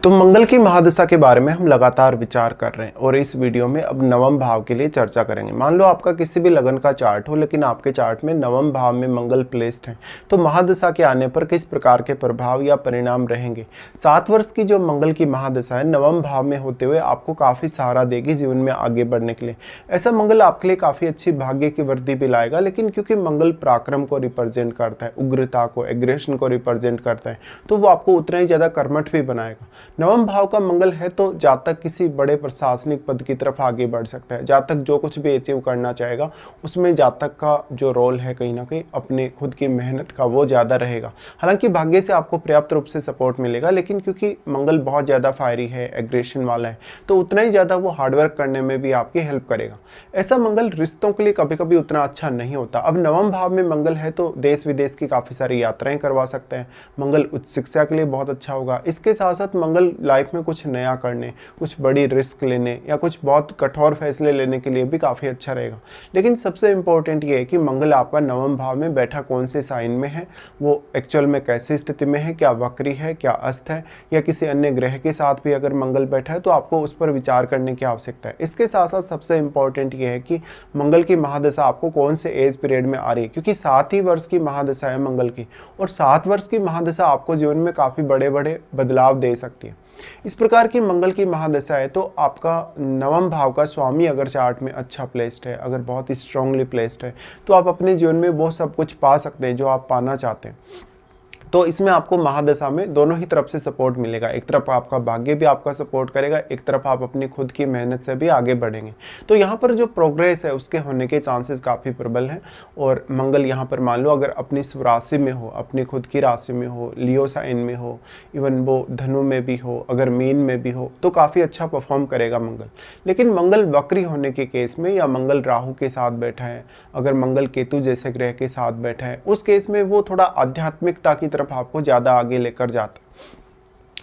तो मंगल की महादशा के बारे में हम लगातार विचार कर रहे हैं और इस वीडियो में अब नवम भाव के लिए चर्चा करेंगे। मान लो आपका किसी भी लगन का चार्ट हो लेकिन आपके चार्ट में नवम भाव में मंगल प्लेस्ड है, तो महादशा के आने पर किस प्रकार के प्रभाव या परिणाम रहेंगे। 7 वर्ष की जो मंगल की महादशा है नवम भाव में होते हुए आपको काफ़ी सहारा देगी जीवन में आगे बढ़ने के लिए। ऐसा मंगल आपके लिए काफ़ी अच्छी भाग्य की वृद्धि भी लाएगा, लेकिन क्योंकि मंगल पराक्रम को रिप्रेजेंट करता है, उग्रता को, एग्रेशन को रिप्रेजेंट करता है, तो वो आपको उतना ही ज़्यादा कर्मठ भी बनाएगा। नवम भाव का मंगल है तो जातक किसी बड़े प्रशासनिक पद की तरफ आगे बढ़ सकता है। जातक जो कुछ भी अचीव करना चाहेगा उसमें जातक का जो रोल है कहीं ना कहीं अपने खुद की मेहनत का वो ज़्यादा रहेगा। हालांकि भाग्य से आपको पर्याप्त रूप से सपोर्ट मिलेगा, लेकिन क्योंकि मंगल बहुत ज़्यादा फायरी है, एग्रेशन वाला है, तो उतना ही ज़्यादा वो हार्डवर्क करने में भी आपकी हेल्प करेगा। ऐसा मंगल रिश्तों के लिए कभी कभी उतना अच्छा नहीं होता। अब नवम भाव में मंगल है तो देश विदेश की काफ़ी सारी यात्राएं करवा सकते हैं। मंगल उच्च शिक्षा के लिए बहुत अच्छा होगा। इसके साथ साथ मंगल लाइफ में कुछ नया करने, कुछ बड़ी रिस्क लेने या कुछ बहुत कठोर फैसले लेने के लिए भी काफ़ी अच्छा रहेगा। लेकिन सबसे इंपॉर्टेंट ये है कि मंगल आपका नवम भाव में बैठा कौन से साइन में है, वो एक्चुअल में कैसी स्थिति में है, क्या वक्री है, क्या अस्त है, या किसी अन्य ग्रह के साथ भी अगर मंगल बैठा है तो आपको उस पर विचार करने की आवश्यकता है। इसके साथ साथ सबसे इंपॉर्टेंट ये है कि मंगल की महादशा आपको कौन से एज पीरियड में आ रही है, क्योंकि 7 ही वर्ष की महादशा है मंगल की, और 7 वर्ष की महादशा आपको जीवन में काफ़ी बड़े बड़े बदलाव दे सकती है। इस प्रकार की मंगल की महादशा है तो आपका नवम भाव का स्वामी अगर चार्ट में अच्छा प्लेस्ड है, अगर बहुत ही स्ट्रांगली प्लेस्ड है, तो आप अपने जीवन में वो सब कुछ पा सकते हैं जो आप पाना चाहते हैं। तो इसमें आपको महादशा में दोनों ही तरफ से सपोर्ट मिलेगा। एक तरफ आपका भाग्य भी आपका सपोर्ट करेगा, एक तरफ आप अपनी खुद की मेहनत से भी आगे बढ़ेंगे। तो यहाँ पर जो प्रोग्रेस है उसके होने के चांसेस काफ़ी प्रबल हैं। और मंगल यहाँ पर मान लो अगर अपनी स्वराशि में हो, अपनी खुद की राशि में हो, लियो साइन में हो, इवन वो धनु में भी हो, अगर मीन में भी हो, तो काफ़ी अच्छा परफॉर्म करेगा मंगल। लेकिन मंगल वक्री होने के केस में, या मंगल राहु के साथ बैठा है, अगर मंगल केतु जैसे ग्रह के साथ बैठा है, उस केस में वो थोड़ा आध्यात्मिकता की तरफ आपको ज्यादा आगे लेकर जाता।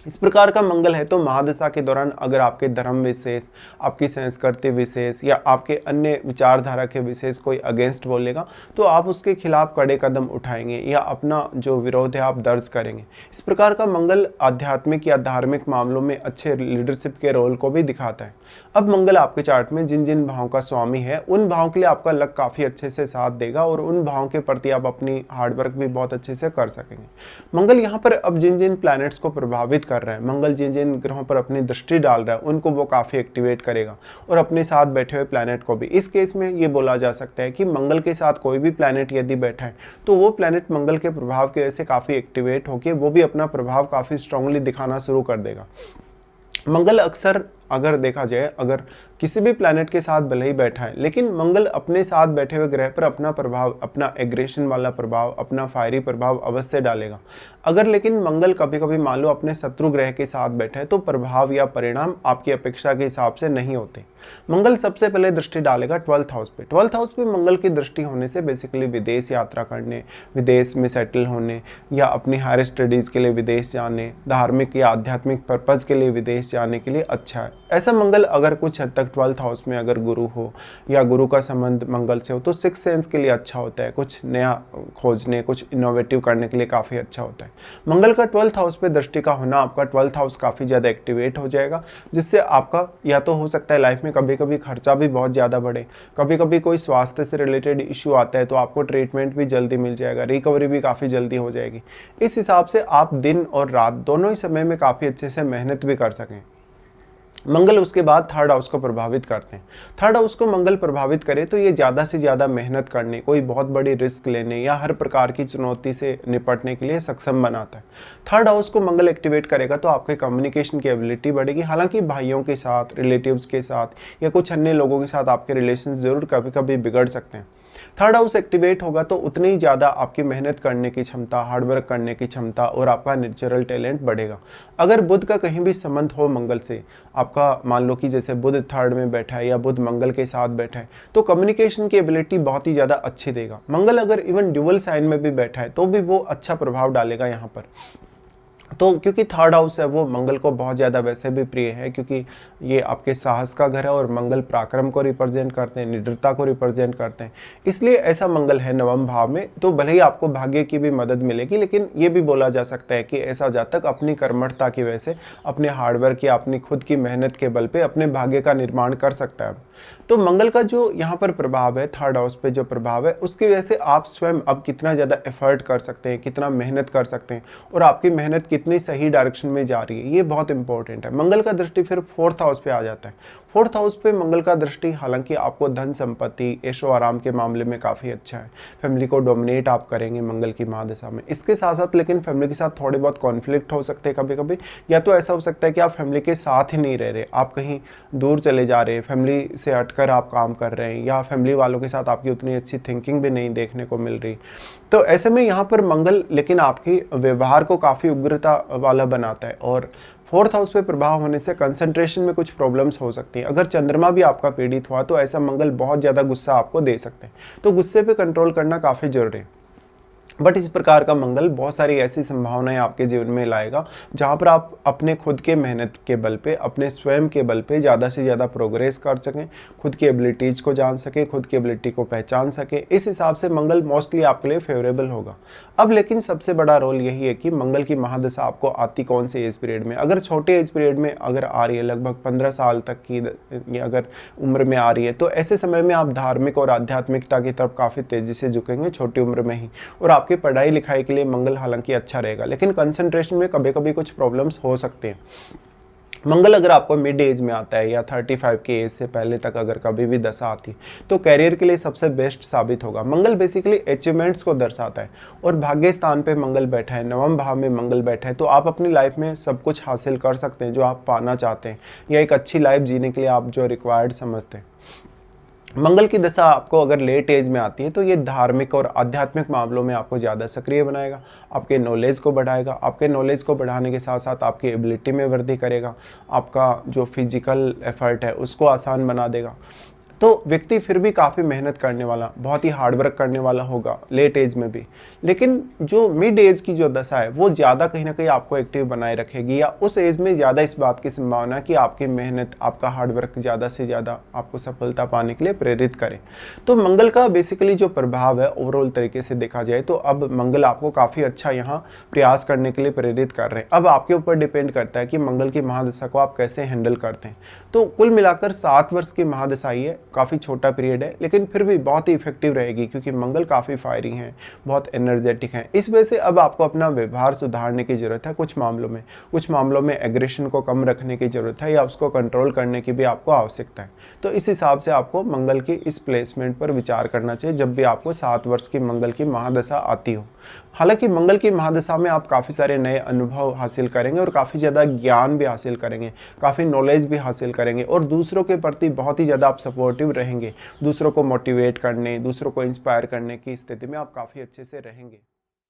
इस प्रकार का मंगल है तो महादशा के दौरान अगर आपके धर्म विशेष, आपकी संस्कृति विशेष या आपके अन्य विचारधारा के विशेष कोई अगेंस्ट बोलेगा तो आप उसके खिलाफ कड़े कदम उठाएंगे या अपना जो विरोध है आप दर्ज करेंगे। इस प्रकार का मंगल आध्यात्मिक या धार्मिक मामलों में अच्छे लीडरशिप के रोल को भी दिखाता है। अब मंगल आपके चार्ट में जिन जिन भावों का स्वामी है उन भावों के लिए आपका लक काफ़ी अच्छे से साथ देगा और उन भावों के प्रति आप अपनी हार्डवर्क भी बहुत अच्छे से कर सकेंगे। मंगल यहाँ पर अब जिन जिन प्लैनेट्स को प्रभावित कर रहा है, मंगल जिन जिन ग्रहों पर अपनी दृष्टि डाल रहा है उनको वो काफ़ी एक्टिवेट करेगा और अपने साथ बैठे हुए प्लैनेट को भी। इस केस में ये बोला जा सकता है कि मंगल के साथ कोई भी प्लैनेट यदि बैठा है तो वो प्लैनेट मंगल के प्रभाव की वजह से काफ़ी एक्टिवेट होकर वो भी अपना प्रभाव काफ़ी स्ट्रांगली दिखाना शुरू कर देगा। मंगल अक्सर अगर देखा जाए, अगर किसी भी प्लैनेट के साथ भले ही बैठा है, लेकिन मंगल अपने साथ बैठे हुए ग्रह पर अपना प्रभाव, अपना एग्रेशन वाला प्रभाव, अपना फायरी प्रभाव अवश्य डालेगा। अगर लेकिन मंगल कभी कभी मान लो अपने शत्रु ग्रह के साथ बैठा है तो प्रभाव या परिणाम आपकी अपेक्षा के हिसाब से नहीं होते। मंगल सबसे पहले दृष्टि डालेगा 12th हाउस पे। 12th हाउस पे मंगल की दृष्टि होने से बेसिकली विदेश यात्रा करने, विदेश में सेटल होने या अपनी हायर स्टडीज़ के लिए विदेश जाने, धार्मिक या आध्यात्मिक पर्पज़ के लिए विदेश जाने के लिए अच्छा है। ऐसा मंगल अगर कुछ हद तक 12th हाउस में अगर गुरु हो या गुरु का संबंध मंगल से हो तो 6th सेंस के लिए अच्छा होता है, कुछ नया खोजने, कुछ इनोवेटिव करने के लिए काफ़ी अच्छा होता है। मंगल का 12th हाउस पे दृष्टि का होना, आपका 12th हाउस काफ़ी ज़्यादा एक्टिवेट हो जाएगा, जिससे आपका या तो हो सकता है लाइफ में कभी कभी खर्चा भी बहुत ज़्यादा बढ़े, कभी कभी कोई स्वास्थ्य से रिलेटेड इशू आता है तो आपको ट्रीटमेंट भी जल्दी मिल जाएगा, रिकवरी भी काफ़ी जल्दी हो जाएगी। इस हिसाब से आप दिन और रात दोनों ही समय में काफ़ी अच्छे से मेहनत भी कर सकें। मंगल उसके बाद 3rd हाउस को प्रभावित करते हैं। 3rd हाउस को मंगल प्रभावित करे तो ये ज़्यादा से ज़्यादा मेहनत करने, कोई बहुत बड़ी रिस्क लेने या हर प्रकार की चुनौती से निपटने के लिए सक्षम बनाता है। 3rd हाउस को मंगल एक्टिवेट करेगा तो आपके कम्युनिकेशन की एबिलिटी बढ़ेगी। हालांकि भाइयों के साथ, रिलेटिव्स के साथ या कुछ अन्य लोगों के साथ आपके रिलेशन ज़रूर कभी कभी बिगड़ सकते हैं। 3rd हाउस एक्टिवेट होगा तो उतनी ही ज़्यादा आपकी मेहनत करने की क्षमता, हार्डवर्क करने की क्षमता और आपका नेचुरल टैलेंट बढ़ेगा। अगर बुध का कहीं भी संबंध हो मंगल से, आपका मान लो कि जैसे बुध 3rd में बैठा है या बुध मंगल के साथ बैठा है तो कम्युनिकेशन की एबिलिटी बहुत ही ज़्यादा अच्छी देगा। मंगल अगर इवन ड्यूअल साइन में भी बैठा है तो भी वो अच्छा प्रभाव डालेगा यहाँ पर। तो क्योंकि थर्ड हाउस है वो मंगल को बहुत ज़्यादा वैसे भी प्रिय है, क्योंकि ये आपके साहस का घर है और मंगल पराक्रम को रिप्रेजेंट करते हैं, निडरता को रिप्रेजेंट करते हैं, इसलिए ऐसा मंगल है नवम भाव में। तो भले ही आपको भाग्य की भी मदद मिलेगी, लेकिन ये भी बोला जा सकता है कि ऐसा जातक अपनी कर्मठता की वजह से, अपने हार्डवर्क या अपनी खुद की मेहनत के बल पे अपने भाग्य का निर्माण कर सकता है। तो मंगल का जो यहाँ पर प्रभाव है, थर्ड हाउस पे जो प्रभाव है, उसकी वजह से आप स्वयं अब कितना ज़्यादा एफर्ट कर सकते हैं, कितना मेहनत कर सकते हैं और आपकी मेहनत कितनी सही डायरेक्शन में जा रही है, ये बहुत इंपॉर्टेंट है। मंगल का दृष्टि फिर फोर्थ हाउस पे आ जाता है। फोर्थ हाउस पे मंगल का दृष्टि हालांकि आपको धन संपत्ति ऐशो आराम के मामले में काफ़ी अच्छा है, फैमिली को डोमिनेट आप करेंगे मंगल की महादशा में। इसके साथ साथ लेकिन फैमिली के साथ थोड़े बहुत कॉन्फ्लिक्ट हो सकते हैं कभी कभी, या तो ऐसा हो सकता है कि आप फैमिली के साथ ही नहीं रह रहे, आप कहीं दूर चले जा रहे हैं, फैमिली से हटकर आप काम कर रहे हैं, या फैमिली वालों के साथ आपकी उतनी अच्छी थिंकिंग भी नहीं देखने को मिल रही। तो ऐसे में यहाँ पर मंगल लेकिन आपकी व्यवहार को काफ़ी उग्रता वाला बनाता है, और फोर्थ हाउस पे प्रभाव होने से कंसंट्रेशन में कुछ प्रॉब्लम्स हो सकती हैं। अगर चंद्रमा भी आपका पीड़ित हुआ तो ऐसा मंगल बहुत ज़्यादा गुस्सा आपको दे सकते हैं, तो गुस्से पे कंट्रोल करना काफ़ी जरूरी है। बट इस प्रकार का मंगल बहुत सारी ऐसी संभावनाएं आपके जीवन में लाएगा जहां पर आप अपने खुद के मेहनत के बल पे, अपने स्वयं के बल पे ज़्यादा से ज़्यादा प्रोग्रेस कर सकें, खुद की एबिलिटीज़ को जान सकें, खुद की एबिलिटी को पहचान सकें। इस हिसाब से मंगल मोस्टली आपके लिए फेवरेबल होगा। अब लेकिन सबसे बड़ा रोल यही है कि मंगल की महादशा आपको आती कौन से एज पीरियड में। अगर छोटे एज पीरियड में अगर आ रही है, लगभग 15 साल तक की अगर उम्र में आ रही है, तो ऐसे समय में आप धार्मिक और आध्यात्मिकता की तरफ काफ़ी तेज़ी से झुकेंगे छोटी उम्र में ही, और आपकी पढ़ाई लिखाई के लिए मंगल हालांकि अच्छा रहेगा, लेकिन कंसंट्रेशन में कभी कभी कुछ प्रॉब्लम्स हो सकते हैं। मंगल अगर आपको मिड एज में आता है या 35 की एज से पहले तक अगर कभी भी दशा आती तो कैरियर के लिए सबसे बेस्ट साबित होगा। मंगल बेसिकली अचीवमेंट्स को दर्शाता है, और भाग्य स्थान पे मंगल बैठा है, नवम भाव में मंगल बैठा है, तो आप अपनी लाइफ में सब कुछ हासिल कर सकते हैं जो आप पाना चाहते हैं, या एक अच्छी लाइफ जीने के लिए आप जो रिक्वायर्ड समझते हैं। मंगल की दशा आपको अगर लेट एज में आती है तो ये धार्मिक और आध्यात्मिक मामलों में आपको ज़्यादा सक्रिय बनाएगा, आपके नॉलेज को बढ़ाएगा, आपके नॉलेज को बढ़ाने के साथ साथ आपकी एबिलिटी में वृद्धि करेगा, आपका जो फिजिकल एफर्ट है उसको आसान बना देगा। तो व्यक्ति फिर भी काफ़ी मेहनत करने वाला, बहुत ही हार्डवर्क करने वाला होगा लेट एज में भी, लेकिन जो मिड एज की जो दशा है वो ज़्यादा कहीं ना कहीं आपको एक्टिव बनाए रखेगी, या उस एज में ज़्यादा इस बात की संभावना है कि आपकी मेहनत, आपका हार्डवर्क ज़्यादा से ज़्यादा आपको सफलता पाने के लिए प्रेरित करे। तो मंगल का बेसिकली जो प्रभाव है ओवरऑल तरीके से देखा जाए तो अब मंगल आपको काफ़ी अच्छा यहाँ प्रयास करने के लिए प्रेरित कर रहे हैं। अब आपके ऊपर डिपेंड करता है कि मंगल की महादशा को आप कैसे हैंडल करते हैं। तो कुल मिलाकर 7 वर्ष की महादशा ही है, काफ़ी छोटा पीरियड है, लेकिन फिर भी बहुत ही इफेक्टिव रहेगी, क्योंकि मंगल काफ़ी फायरिंग है, बहुत एनर्जेटिक है। इस वजह से अब आपको अपना व्यवहार सुधारने की ज़रूरत है। कुछ मामलों में एग्रेशन को कम रखने की ज़रूरत है, या उसको कंट्रोल करने की भी आपको आवश्यकता है। तो इस हिसाब से आपको मंगल की इस प्लेसमेंट पर विचार करना चाहिए जब भी आपको 7 वर्ष की मंगल की महादशा आती हो। हालांकि मंगल की महादशा में आप काफ़ी सारे नए अनुभव हासिल करेंगे और काफ़ी ज़्यादा ज्ञान भी हासिल करेंगे, काफ़ी नॉलेज भी हासिल करेंगे, और दूसरों के प्रति बहुत ही ज़्यादा आप सपोर्टिव रहेंगे। दूसरों को मोटिवेट करने, दूसरों को इंस्पायर करने की स्थिति में आप काफ़ी अच्छे से रहेंगे।